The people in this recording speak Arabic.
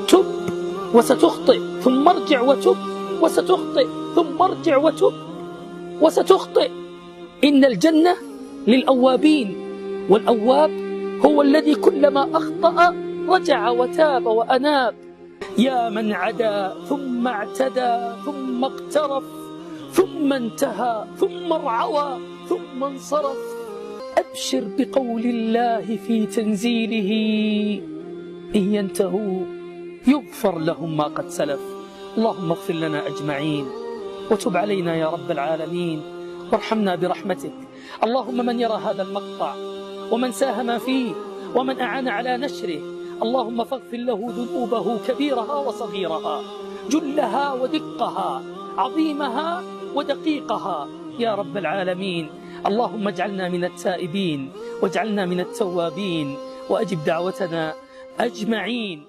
تب وستخطئ، ثم ارجع وتب وستخطئ، ثم ارجع وتب وستخطئ. إن الجنة للأوابين، والأواب هو الذي كلما أخطأ رجع وتاب وأناب. يا من عدا ثم اعتدى ثم اقترف ثم انتهى ثم ارعوى ثم انصرف، أبشر بقول الله في تنزيله: إن ينتهوا يغفر لهم ما قد سلف. اللهم اغفر لنا أجمعين وتب علينا يا رب العالمين، وارحمنا برحمتك. اللهم من يرى هذا المقطع ومن ساهم فيه ومن أعان على نشره، اللهم فاغفر له ذنوبه كبيرها وصغيرها، جلها ودقها، عظيمها ودقيقها يا رب العالمين. اللهم اجعلنا من التائبين واجعلنا من التوابين، وأجب دعوتنا أجمعين.